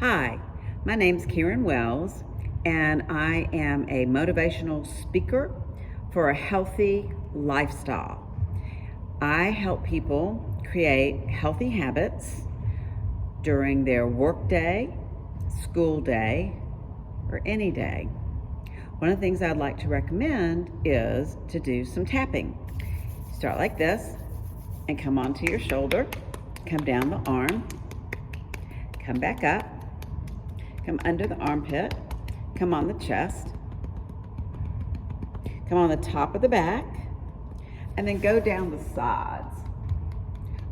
Hi, my name's Karen Wells, and I am a motivational speaker for a healthy lifestyle. I help people create healthy habits during their workday, school day, or any day. One of the things I'd like to recommend is to do some tapping. Start like this and come onto your shoulder, come down the arm, come back up, come under the armpit, come on the chest, come on the top of the back, and then go down the sides.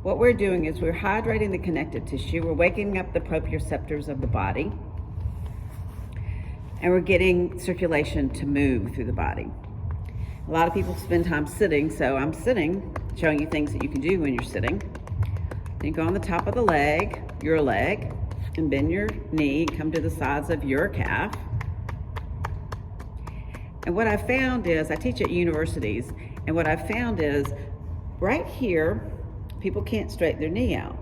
What we're doing is we're hydrating the connective tissue, we're waking up the proprioceptors of the body, and we're getting circulation to move through the body. A lot of people spend time sitting, so I'm sitting, showing you things that you can do when you're sitting. Then you go on the top of the leg, your leg, and bend your knee, come to the sides of your calf. And what I found is, I teach at universities, and what I found is right here, people can't straighten their knee out.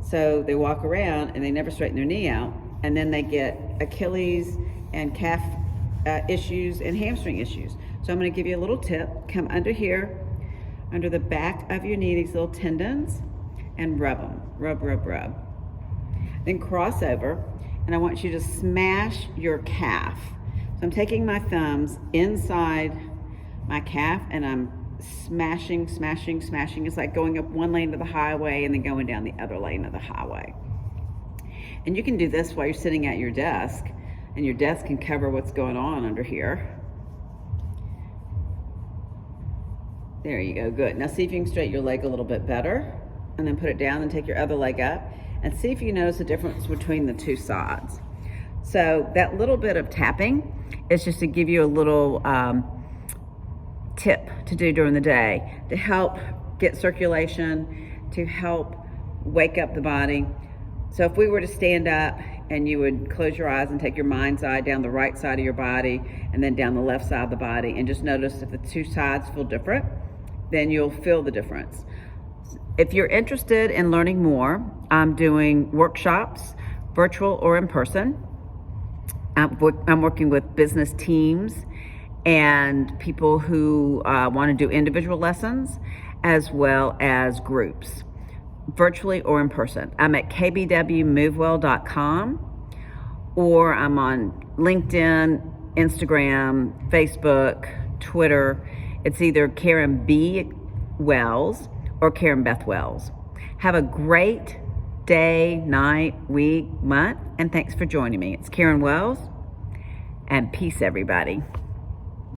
So they walk around and they never straighten their knee out, and then they get Achilles and calf issues and hamstring issues. So I'm gonna give you a little tip. Come under here, under the back of your knee, these little tendons, and rub them, rub, rub, rub. Then cross over, and I want you to smash your calf. So I'm taking my thumbs inside my calf, and I'm smashing, smashing, smashing. It's like going up one lane of the highway and then going down the other lane of the highway. And you can do this while you're sitting at your desk, and your desk can cover what's going on under here. There you go, good. Now see if you can straighten your leg a little bit better, and then put it down and take your other leg up, and see if you notice the difference between the two sides. So that little bit of tapping is just to give you a little tip to do during the day to help get circulation, to help wake up the body. So if we were to stand up and you would close your eyes and take your mind's eye down the right side of your body and then down the left side of the body, and just notice if the two sides feel different, then you'll feel the difference. If you're interested in learning more, I'm doing workshops, virtual or in person. I'm working with business teams and people who want to do individual lessons as well as groups, virtually or in person. I'm at kbwmovewell.com, or I'm on LinkedIn, Instagram, Facebook, Twitter. It's either Karen B. Wells or Karen Beth Wells. Have a great day, night, week, month, and thanks for joining me. It's Karen Wells, and peace, everybody.